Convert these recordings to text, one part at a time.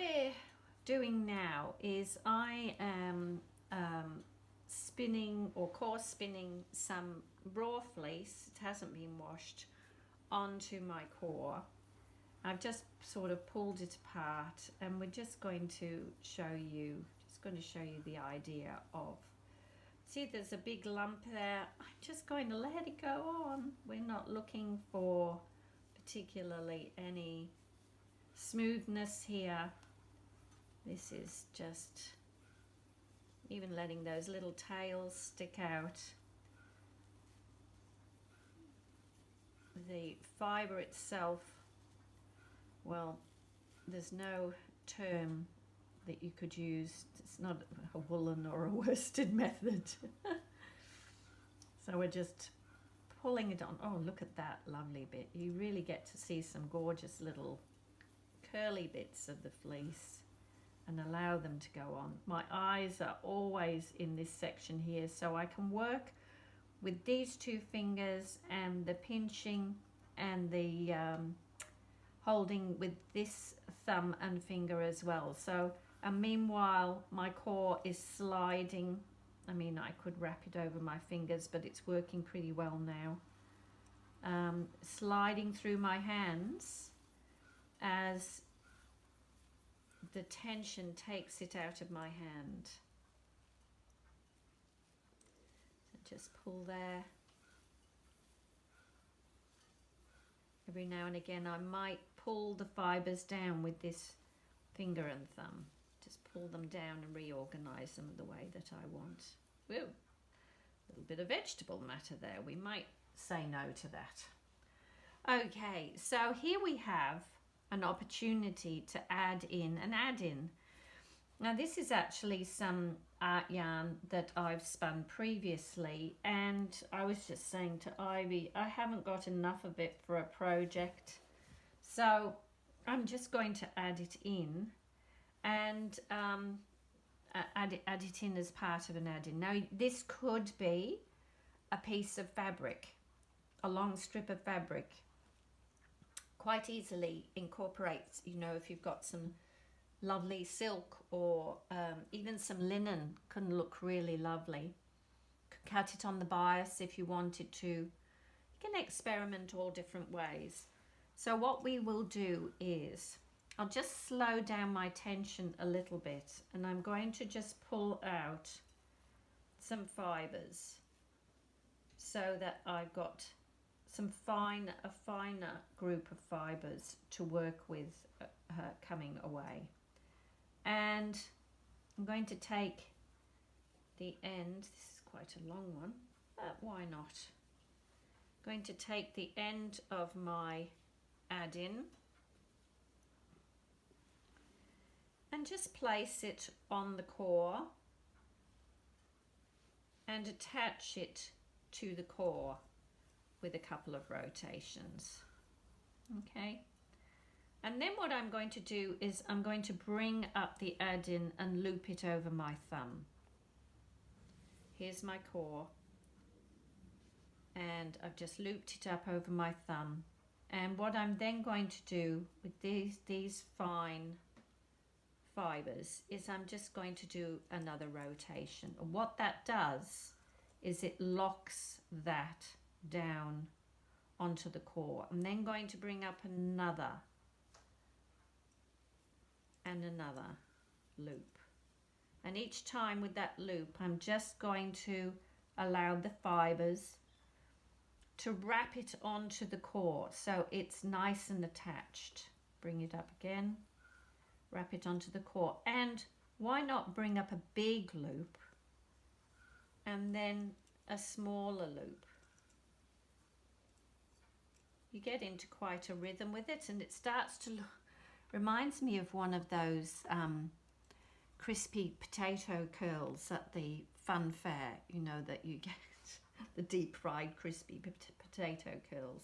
we're doing now is I am spinning or coarse spinning some raw fleece. It hasn't been washed onto my core. I've just sort of pulled it apart, and we're just going to show you the idea of, see, there's a big lump there. I'm just going to let it go on. We're not looking for particularly any smoothness here. This is just even letting those little tails stick out. The fiber itself, well, there's no term that you could use. It's not a woolen or a worsted method. So we're just pulling it on. Oh, look at that lovely bit. You really get to see some gorgeous little curly bits of the fleece and allow them to go on. My eyes are always in this section here, so I can work with these two fingers and the pinching and the holding with this thumb and finger as well. So, and meanwhile my core is sliding. I mean, I could wrap it over my fingers, but it's working pretty well now. Sliding through my hands as the tension takes it out of my hand. So just pull there. Every now and again I might pull the fibers down with this finger and thumb. Just pull them down and reorganize them the way that I want. Woo! A little bit of vegetable matter there. We might say no to that. Okay, so here we have an opportunity to add in an add-in. Now this is actually some art yarn that I've spun previously, and I was just saying to Ivy, I haven't got enough of it for a project, so I'm just going to add it in and add it in as part of an add-in. Now this could be a piece of fabric, a long strip of fabric. Quite easily incorporates, you know, if you've got some lovely silk or even some linen, can look really lovely. Could cut it on the bias if you wanted to. You can experiment all different ways. So what we will do is, I'll just slow down my tension a little bit, and I'm going to just pull out some fibers so that I've got a finer group of fibers to work with coming away. And I'm going to take the end, this is quite a long one, but why not? I'm going to take the end of my add-in and just place it on the core and attach it to the core with a couple of rotations. Okay, and then what I'm going to do is I'm going to bring up the add-in and loop it over my thumb. Here's my core, and I've just looped it up over my thumb. And what I'm then going to do with these fine fibers is I'm just going to do another rotation. And what that does is it locks that down onto the core. I'm then going to bring up another and another loop, and each time with that loop I'm just going to allow the fibers to wrap it onto the core so it's nice and attached. Bring it up again, wrap it onto the core, and why not bring up a big loop and then a smaller loop. You get into quite a rhythm with it, and it starts to look, reminds me of one of those crispy potato curls at the fun fair, you know, that you get, the deep fried crispy potato curls.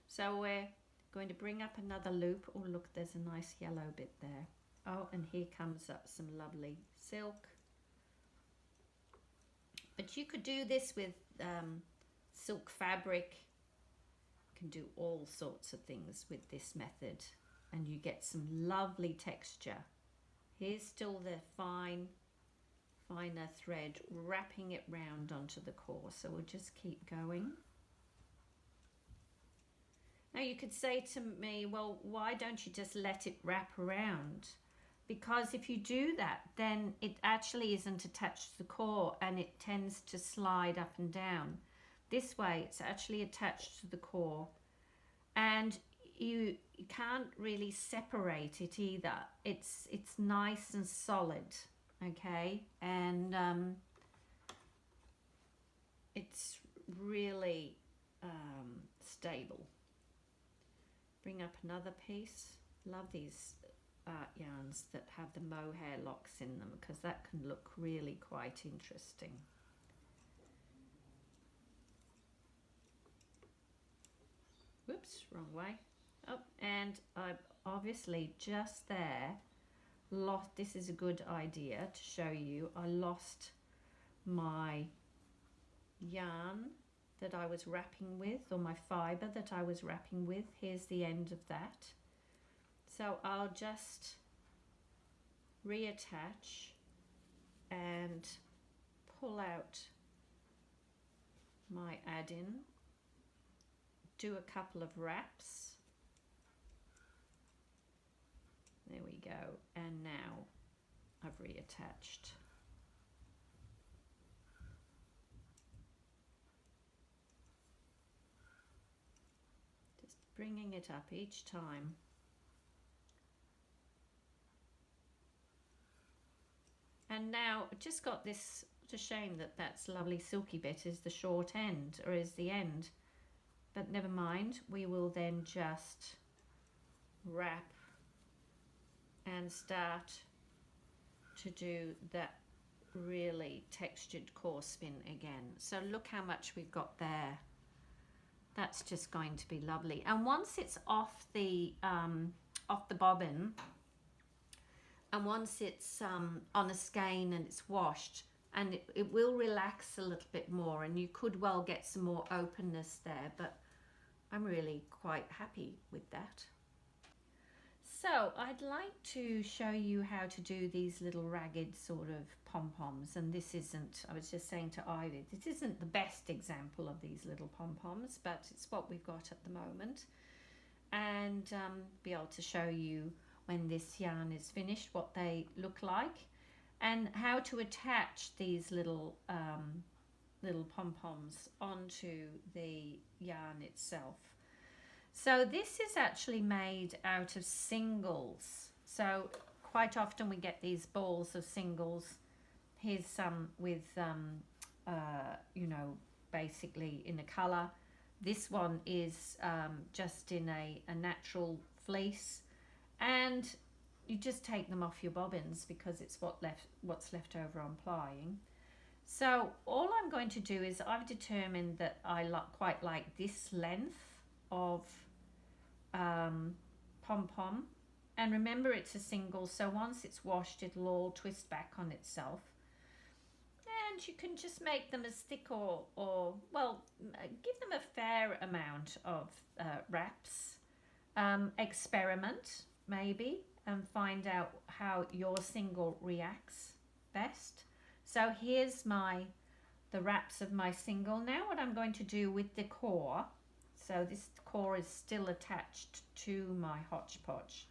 So we're going to bring up another loop. Oh look, there's a nice yellow bit there. Oh, and here comes up some lovely silk. But you could do this with silk fabric. You can do all sorts of things with this method, and you get some lovely texture Here's still the finer thread wrapping it round onto the core. So we'll just keep going. Now you could say to me, well, why don't you just let it wrap around? Because if you do that, then it actually isn't attached to the core and it tends to slide up and down. This way, it's actually attached to the core, and you can't really separate it either. It's nice and solid, okay? And it's really stable. Bring up another piece. Love these yarns that have the mohair locks in them, because that can look really quite interesting. Whoops, wrong way. Oh, and I obviously just there lost, this is a good idea to show you, I lost my yarn that I was wrapping with, or my fibre that I was wrapping with. Here's the end of that. So I'll just reattach and pull out my add-in, do a couple of wraps. There we go, and now I've reattached. Just bringing it up each time. And now just got this, it's a shame that that's lovely silky bit is the short end, or is the end, but never mind, we will then just wrap and start to do that really textured core spin again. So look how much we've got there. That's just going to be lovely. And once it's off the bobbin, and once it's on a skein and it's washed, and it will relax a little bit more, and you could well get some more openness there, but I'm really quite happy with that. So I'd like to show you how to do these little ragged sort of pom-poms, and this isn't, I was just saying to Ivy, this isn't the best example of these little pom-poms, but it's what we've got at the moment, and be able to show you when this yarn is finished what they look like, and how to attach these little pom-poms onto the yarn itself. So this is actually made out of singles. So quite often we get these balls of singles. Here's some with, you know, basically in a colour. This one is just in a natural fleece. And you just take them off your bobbins because it's what's left over on plying. So all I'm going to do is I've determined that I quite like this length of pom-pom, and remember it's a single, so once it's washed it'll all twist back on itself, and you can just make them as thick or well, give them a fair amount of wraps, experiment maybe and find out how your single reacts best. So here's the wraps of my single. Now what I'm going to do with the core, so this core is still attached to my Hotch Potch,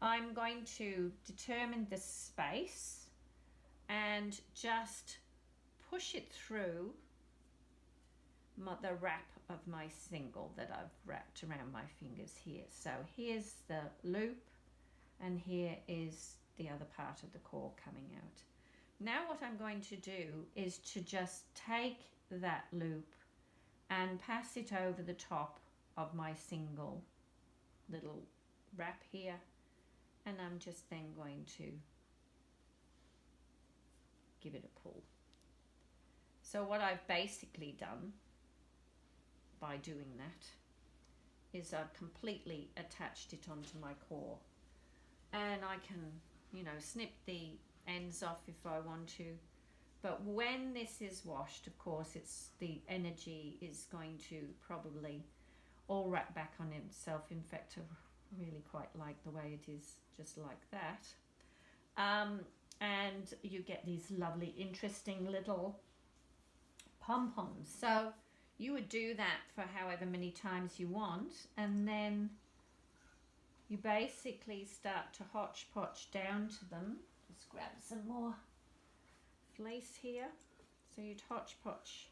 I'm going to determine the space and just push it through the wrap of my single that I've wrapped around my fingers here. So here's the loop, and here is the other part of the core coming out. Now what I'm going to do is to just take that loop and pass it over the top of my single little wrap here, and I'm just then going to give it a pull. So what I've basically done by doing that is I've completely attached it onto my core, and I can, you know, snip the ends off if I want to, but when this is washed, of course, it's the energy is going to probably all wrap back on itself. In fact, I really quite like the way it is just like that. And you get these lovely, interesting little pom-poms. So you would do that for however many times you want, and then you basically start to Hotch Potch down to them. Just grab some more lace here. So you'd Hotch Potch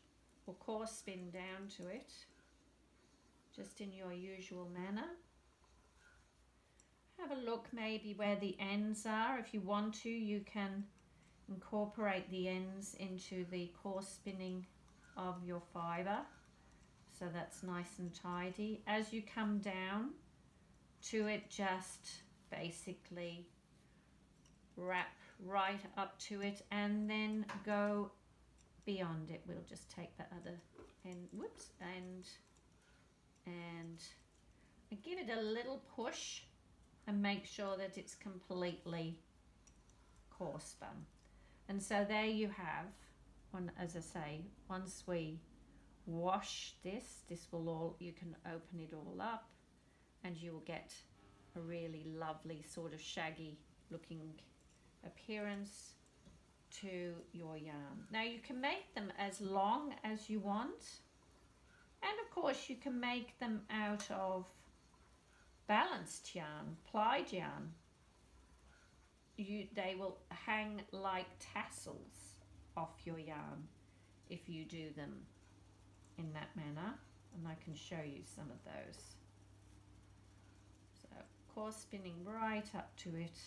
or coarse spin down to it, just in your usual manner. Have a look maybe where the ends are. If you want to, you can incorporate the ends into the coarse spinning of your fibre, so that's nice and tidy. As you come down to it, just basically wrap right up to it and then go beyond it. We'll just take the other end, whoops, and give it a little push and make sure that it's completely coarse spun. And so there you have, as I say, once we wash this will all, you can open it all up and you will get a really lovely sort of shaggy looking appearance to your yarn. Now you can make them as long as you want, and of course you can make them out of balanced yarn, plied yarn. They will hang like tassels off your yarn if you do them in that manner, and I can show you some of those. So coarse spinning right up to it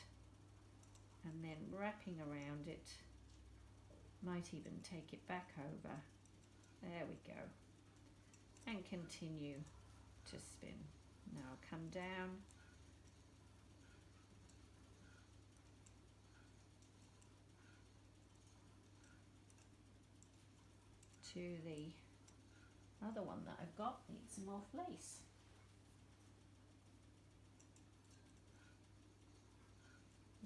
and then wrapping around it. Might even take it back over. There we go. And continue to spin. Now come down to the other one that I've got. Needs some more lace.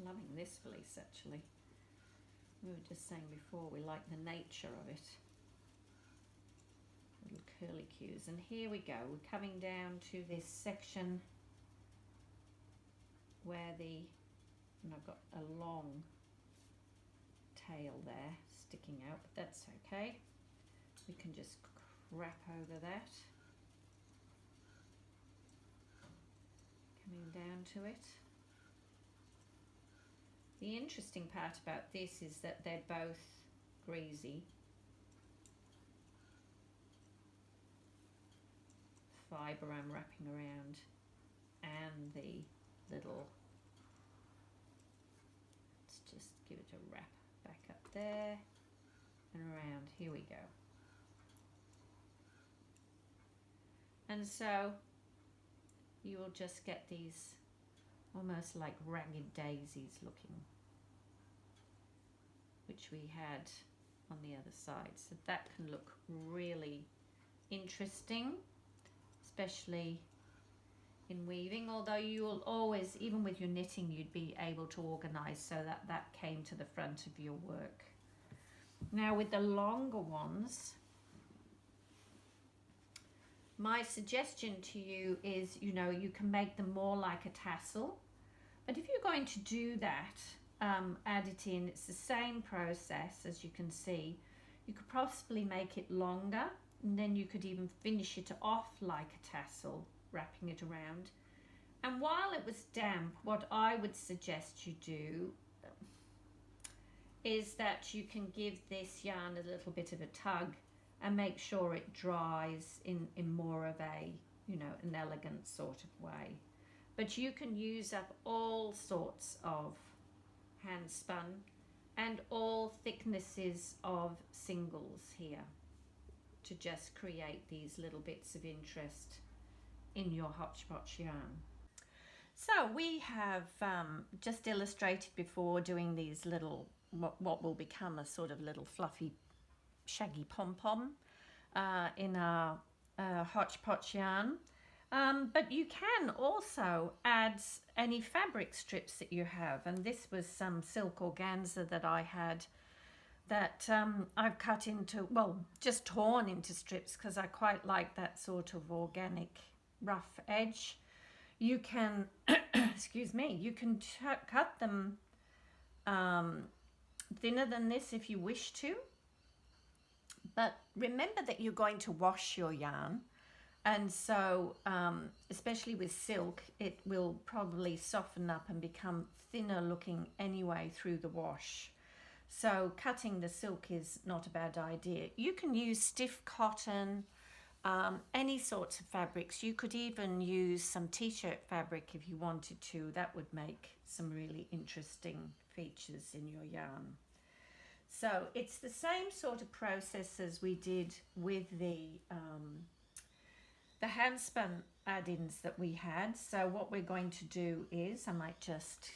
Loving this fleece actually. We were just saying before we like the nature of it. Little curly cues. And here we go. We're coming down to this section where and I've got a long tail there sticking out, but that's okay. We can just wrap over that. Coming down to it. The interesting part about this is that they're both greasy. Fibre I'm wrapping around, and the little, let's just give it a wrap back up there and around. Here we go. And so you will just get these almost like ragged daisies looking, which we had on the other side. So that can look really interesting, especially in weaving, although you will always, even with your knitting, you'd be able to organize so that that came to the front of your work. Now with the longer ones, my suggestion to you is, you can make them more like a tassel, but if you're going to do that, add it in, it's the same process as you can see. You could possibly make it longer, and then you could even finish it off like a tassel, wrapping it around. And while it was damp, what I would suggest you do is that you can give this yarn a little bit of a tug and make sure it dries in more of a, an elegant sort of way. But you can use up all sorts of hand spun and all thicknesses of singles here to just create these little bits of interest in your Hotch Potch yarn. So we have just illustrated before doing these little, what will become a sort of little fluffy shaggy pom-pom in our Hotch Potch yarn. But you can also add any fabric strips that you have, and this was some silk organza that I had that I've cut into, just torn into strips because I quite like that sort of organic rough edge. You can, excuse me, you can cut them thinner than this if you wish to. But remember that you're going to wash your yarn. And so, especially with silk, it will probably soften up and become thinner looking anyway through the wash. So cutting the silk is not a bad idea. You can use stiff cotton, any sorts of fabrics. You could even use some t-shirt fabric if you wanted to. That would make some really interesting features in your yarn. So it's the same sort of process as we did with the handspun add-ins that we had. So what we're going to do is, I might just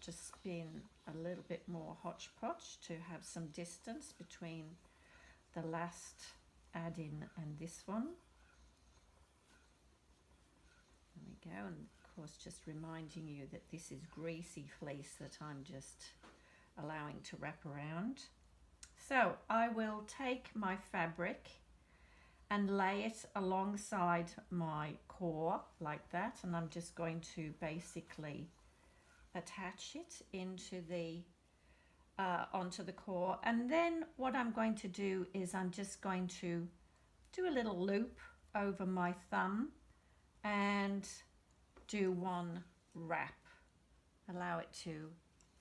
spin a little bit more Hotch Potch to have some distance between the last add-in and this one. There we go, and of course just reminding you that this is greasy fleece that I'm just allowing to wrap around. So I will take my fabric and lay it alongside my core like that, and I'm just going to basically attach it into the onto the core. And then what I'm going to do is I'm just going to do a little loop over my thumb and do one wrap, allow it to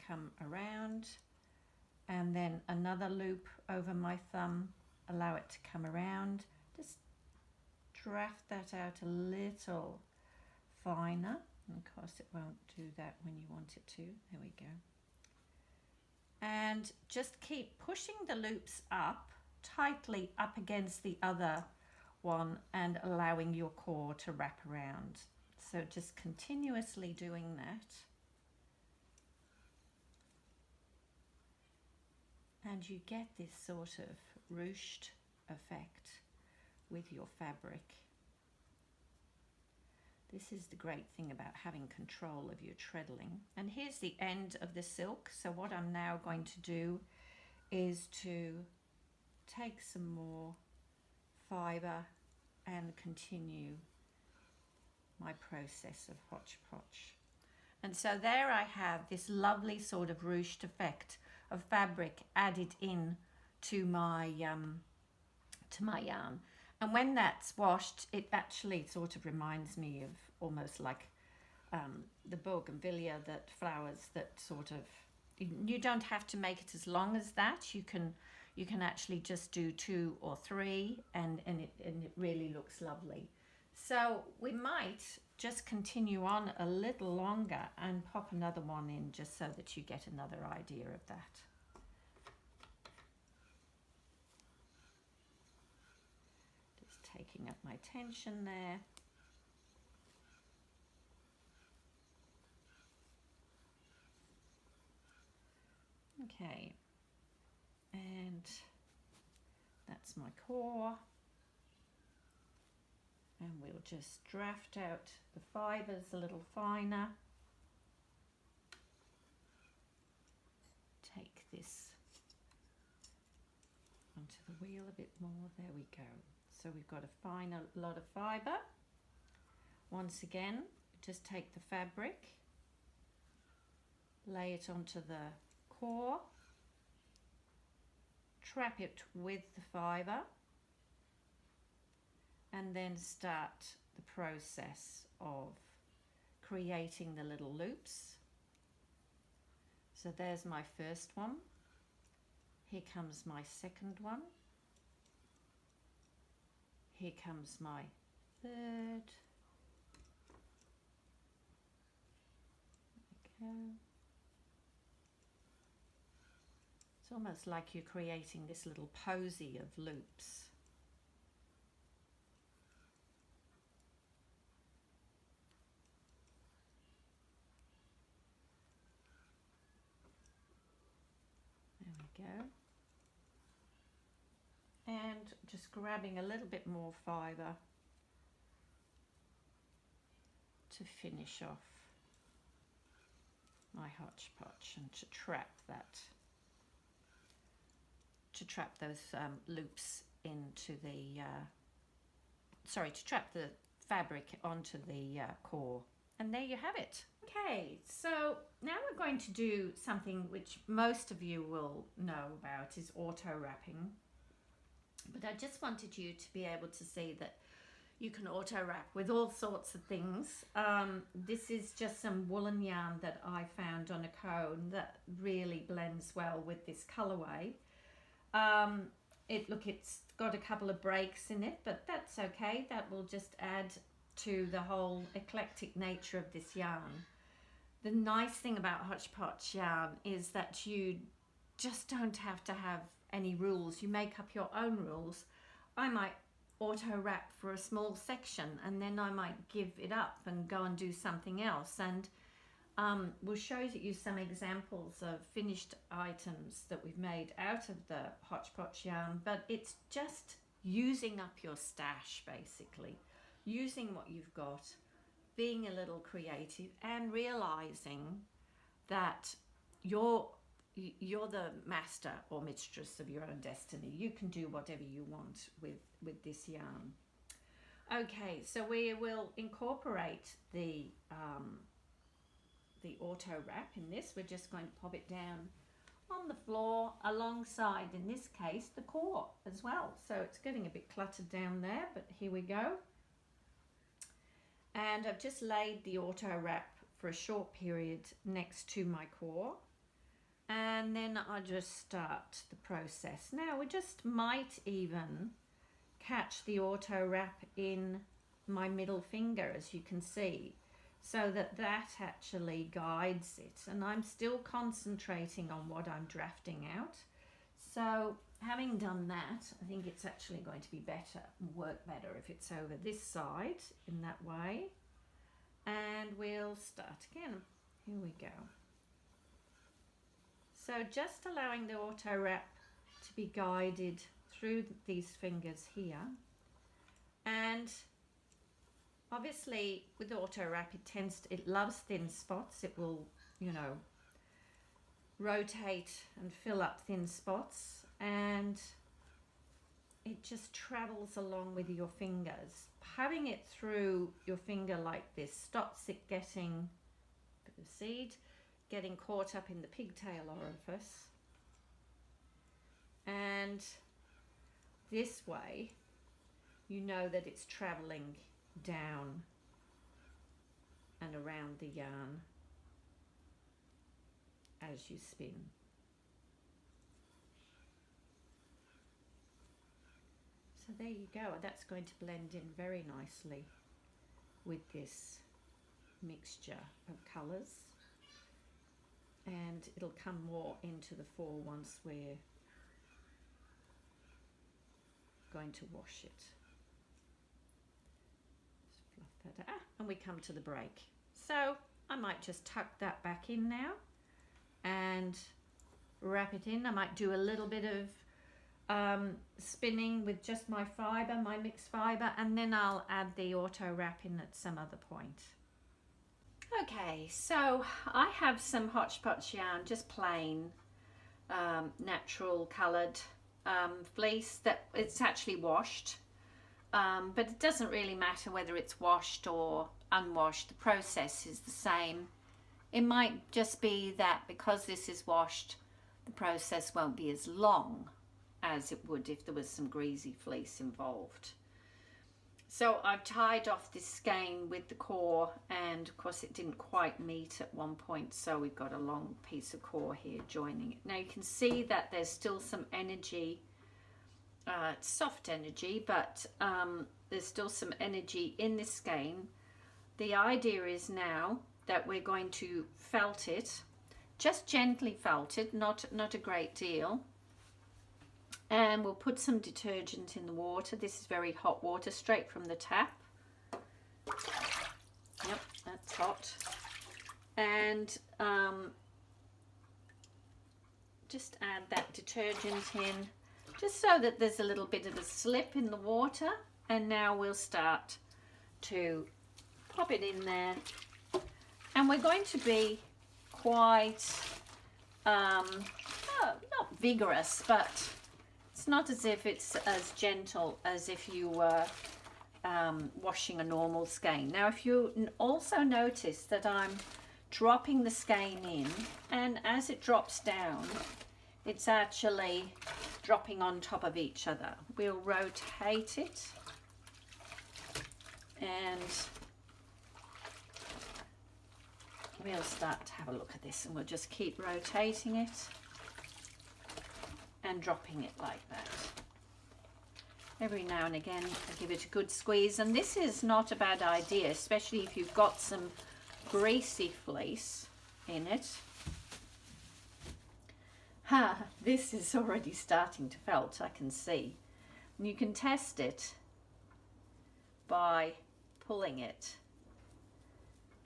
come around, and then another loop over my thumb, allow it to come around. Just draft that out a little finer. And of course it won't do that when you want it to. There we go. And just keep pushing the loops up, tightly up against the other one, and allowing your core to wrap around. So just continuously doing that. And you get this sort of ruched effect with your fabric. This is the great thing about having control of your treadling. And here's the end of the silk. So what I'm now going to do is to take some more fibre and continue my process of Hotch Potch. And so there I have this lovely sort of ruched effect of fabric added in to my yarn. And when that's washed, it actually sort of reminds me of almost like the bougainvillea that flowers that sort of, you don't have to make it as long as that. You can actually just do 2 or 3 and it really looks lovely. So we might just continue on a little longer and pop another one in just so that you get another idea of that. Taking up my tension there. Okay, and that's my core. And we'll just draft out the fibres a little finer. Take this onto the wheel a bit more. There we go. So we've got a finer lot of fibre. Once again, just take the fabric, lay it onto the core, trap it with the fibre, and then start the process of creating the little loops. So there's my first one. Here comes my second one. Here comes my third. Okay. It's almost like you're creating this little posy of loops. There we go. And just grabbing a little bit more fibre to finish off my Hotch Potch and to trap those loops into the to trap the fabric onto the core. And there you have it. Okay, so now we're going to do something which most of you will know about, is auto wrapping. But I just wanted you to be able to see that you can auto wrap with all sorts of things. This is just some woolen yarn that I found on a cone that really blends well with this colorway. It's got a couple of breaks in it, but that's okay. That will just add to the whole eclectic nature of this yarn. The nice thing about Hotch Potch yarn is that you just don't have to have any rules. You make up your own rules. I might auto wrap for a small section and then I might give it up and go and do something else, and we'll show you some examples of finished items that we've made out of the Hotch Potch yarn. But it's just using up your stash, basically using what you've got, being a little creative, and realizing that you're the master or mistress of your own destiny. You can do whatever you want with this yarn. Okay, so we will incorporate the auto wrap in this. We're just going to pop it down on the floor alongside, in this case, the core as well. So it's getting a bit cluttered down there, but here we go. And I've just laid the auto wrap for a short period next to my core, and then I just start the process. Now we just might even catch the auto wrap in my middle finger, as you can see, so that actually guides it, and I'm still concentrating on what I'm drafting out. So having done that, I think it's actually going to be better and work better if it's over this side in that way. And we'll start again. Here we go. So just allowing the auto wrap to be guided through these fingers here. And obviously with auto wrap, it loves thin spots. It will, rotate and fill up thin spots, and it just travels along with your fingers. Having it through your finger like this stops it getting caught up in the pigtail orifice, and this way you know that it's traveling down and around the yarn as you spin. So there you go. That's going to blend in very nicely with this mixture of colours, and it'll come more into the fore once we're going to wash it. Just fluff that out, and we come to the break. So I might just tuck that back in now and wrap it in. I might do a little bit of spinning with just my fibre, my mixed fibre, and then I'll add the auto wrap in at some other point. Okay, so I have some Hotch Potch yarn, just plain natural coloured fleece that it's actually washed, but it doesn't really matter whether it's washed or unwashed. The process is the same. It might just be that because this is washed, the process won't be as long as it would if there was some greasy fleece involved. So I've tied off this skein with the core, and of course it didn't quite meet at one point, so we've got a long piece of core here joining it. Now you can see that there's still some energy, it's soft energy, but there's still some energy in this skein. The idea is now that we're going to felt it, just gently felt it, not a great deal. And we'll put some detergent in the water. This is very hot water, straight from the tap. Yep, that's hot. And just add that detergent in, just so that there's a little bit of a slip in the water. And now we'll start to pop it in there. And we're going to be quite, not vigorous, but it's not as if it's as gentle as if you were washing a normal skein. Now, if you also notice that I'm dropping the skein in, and as it drops down, it's actually dropping on top of each other. We'll rotate it, and we'll start to have a look at this, and we'll just keep rotating it and dropping it like that. Every now and again I give it a good squeeze, and this is not a bad idea, especially if you've got some greasy fleece in it. This is already starting to felt, I can see. And you can test it by pulling it,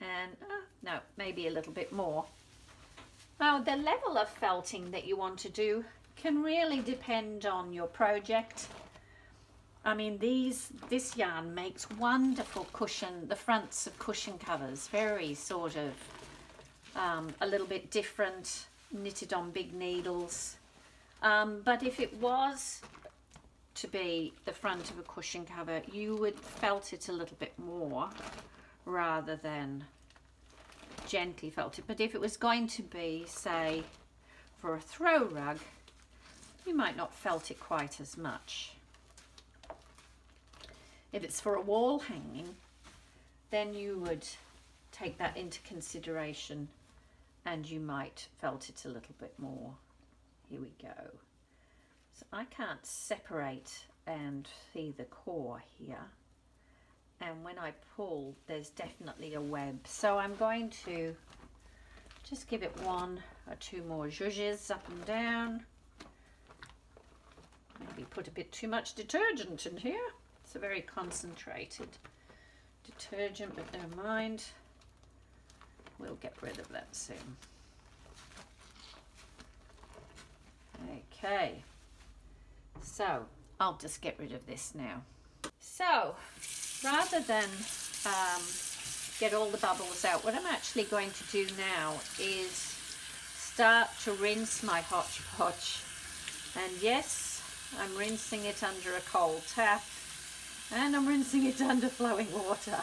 and no, maybe a little bit more. Now, the level of felting that you want to do can really depend on your project. I mean, this yarn makes wonderful cushion, the fronts of cushion covers, very sort of a little bit different, knitted on big needles. But if it was to be the front of a cushion cover, you would felt it a little bit more rather than gently felt it. But if it was going to be, say, for a throw rug, you might not felt it quite as much. If it's for a wall hanging, then you would take that into consideration, and you might felt it a little bit more. Here we go. So I can't separate and see the core here, and when I pull, there's definitely a web. So I'm going to just give it 1 or 2 more zhuzhes up and down. Maybe put a bit too much detergent in here. It's a very concentrated detergent, but never mind. We'll get rid of that soon. Okay, so I'll just get rid of this now. So rather than get all the bubbles out, what I'm actually going to do now is start to rinse my Hotch Potch. And yes, I'm rinsing it under a cold tap, and I'm rinsing it under flowing water.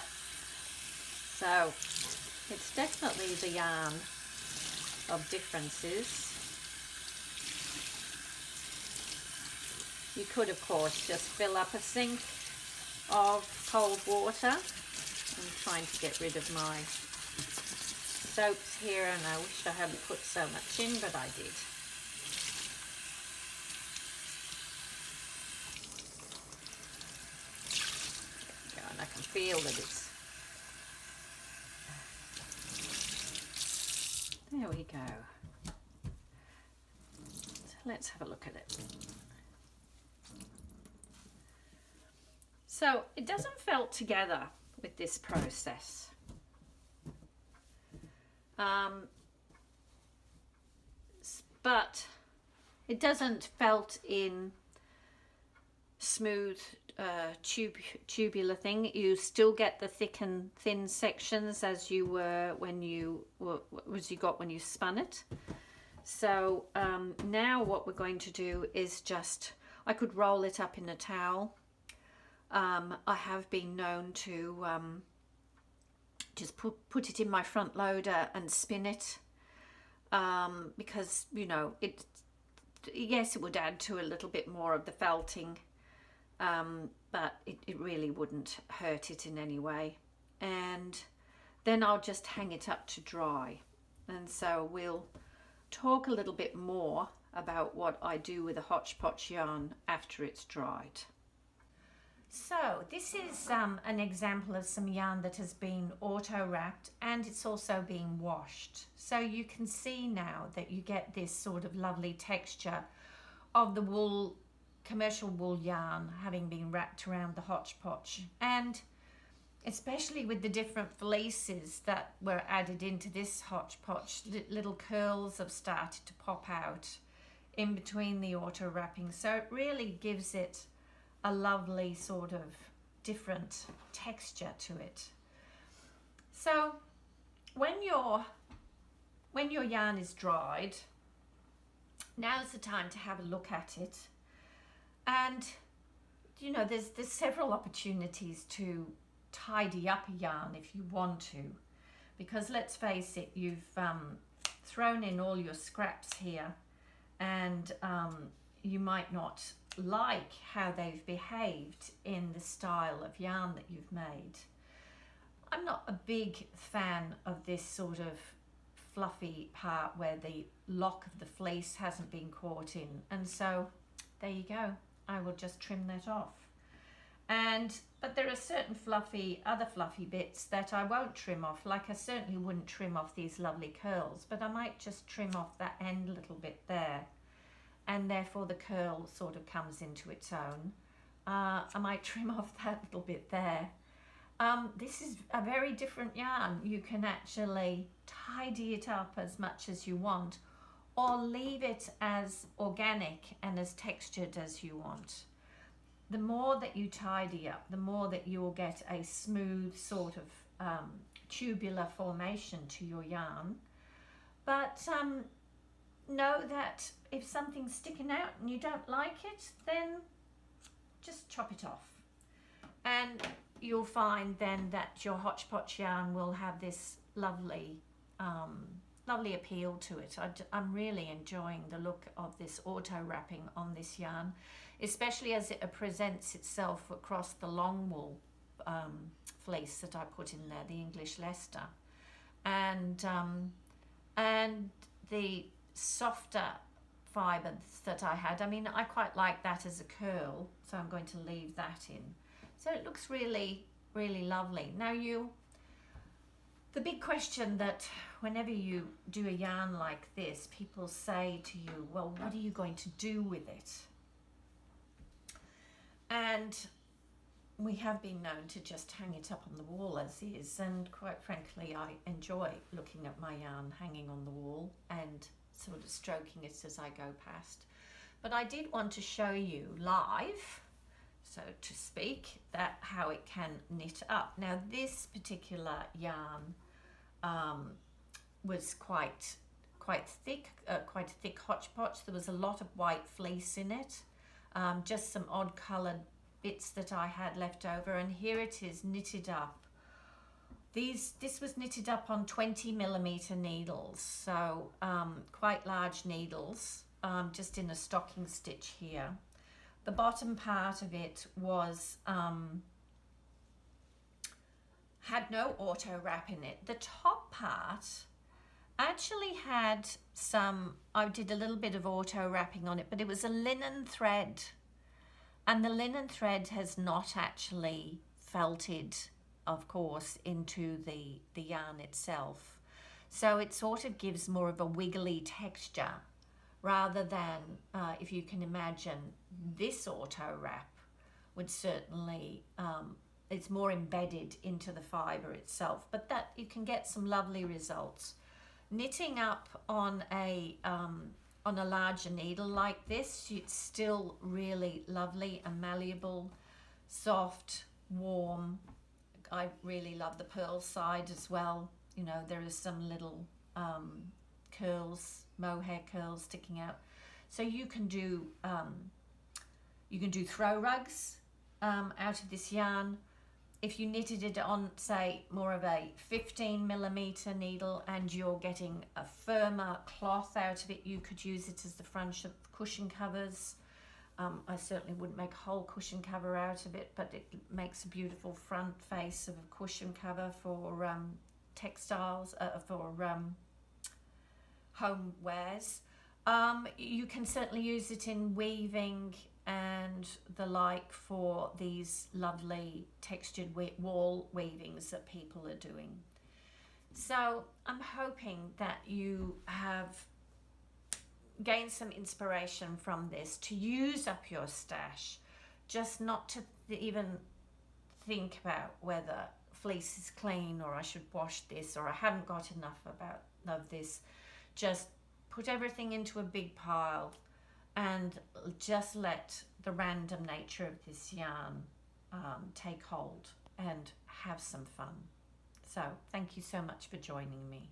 So it's definitely the yarn of differences. You could, of course, just fill up a sink of cold water. I'm trying to get rid of my soaps here, and I wish I hadn't put so much in, but I did. And I can feel that it's, there we go. So let's have a look at it. So it doesn't felt together with this process. But it doesn't felt in smooth tubular thing. You still get the thick and thin sections as you were when you got when you spun it. So now what we're going to do is just, I could roll it up in a towel. I have been known to just put it in my front loader and spin it, because, you know, yes, it would add to a little bit more of the felting, but it really wouldn't hurt it in any way. And then I'll just hang it up to dry. And so we'll talk a little bit more about what I do with a Hotch Potch yarn after it's dried. So this is an example of some yarn that has been auto wrapped, and it's also being washed. So you can see now that you get this sort of lovely texture of the wool, commercial wool yarn having been wrapped around the Hotch Potch. And especially with the different fleeces that were added into this Hotch Potch, little curls have started to pop out in between the auto wrapping. So it really gives it a lovely sort of different texture to it. So when your yarn is dried, now's the time to have a look at it. And you know, there's several opportunities to tidy up a yarn if you want to, because let's face it, you've thrown in all your scraps here, and you might not like how they've behaved in the style of yarn that you've made. I'm not a big fan of this sort of fluffy part where the lock of the fleece hasn't been caught in, and so there you go, I will just trim that off. But there are certain other fluffy bits that I won't trim off, like I certainly wouldn't trim off these lovely curls, but I might just trim off that end little bit there, and therefore the curl sort of comes into its own. I might trim off that little bit there. This is a very different yarn. You can actually tidy it up as much as you want, or leave it as organic and as textured as you want. The more that you tidy up, the more that you will get a smooth sort of tubular formation to your yarn. But know that if something's sticking out and you don't like it, then just chop it off. And you'll find then that your Hotch Potch yarn will have this lovely appeal to it. I'm really enjoying the look of this auto wrapping on this yarn, especially as it presents itself across the long wool fleece that I put in there, the English Leicester, and the softer fibres that I had. I mean, I quite like that as a curl, so I'm going to leave that in. So it looks really, really lovely. Now the big question that whenever you do a yarn like this, people say to you, well, what are you going to do with it? And we have been known to just hang it up on the wall as is, and quite frankly, I enjoy looking at my yarn hanging on the wall and sort of stroking it as I go past. But I did want to show you live, so to speak, that how it can knit up. Now this particular yarn was quite thick, quite a thick Hotch Potch. There was a lot of white fleece in it, just some odd coloured bits that I had left over, and here it is knitted up. This was knitted up on 20mm needles, so quite large needles, just in a stocking stitch here. The bottom part of it was had no auto wrap in it. The top part actually had some, I did a little bit of auto wrapping on it, but it was a linen thread, and the linen thread has not actually felted, of course, into the yarn itself. So it sort of gives more of a wiggly texture, rather than, if you can imagine, this auto wrap would certainly, it's more embedded into the fibre itself, but that you can get some lovely results. Knitting up on a larger needle like this, it's still really lovely and malleable, soft, warm. I really love the pearl side as well. You know, there are some little curls, mohair curls sticking out. So you can do throw rugs out of this yarn. If you knitted it on, say, more of a 15mm needle and you're getting a firmer cloth out of it, you could use it as the front of cushion covers. I certainly wouldn't make a whole cushion cover out of it, but it makes a beautiful front face of a cushion cover for textiles, for home wares. You can certainly use it in weaving and the like for these lovely textured wall weavings that people are doing. So I'm hoping that you have gained some inspiration from this to use up your stash, just not to even think about whether fleece is clean or I should wash this or I haven't got enough of this. Just put everything into a big pile and just let the random nature of this yarn take hold and have some fun. So thank you so much for joining me.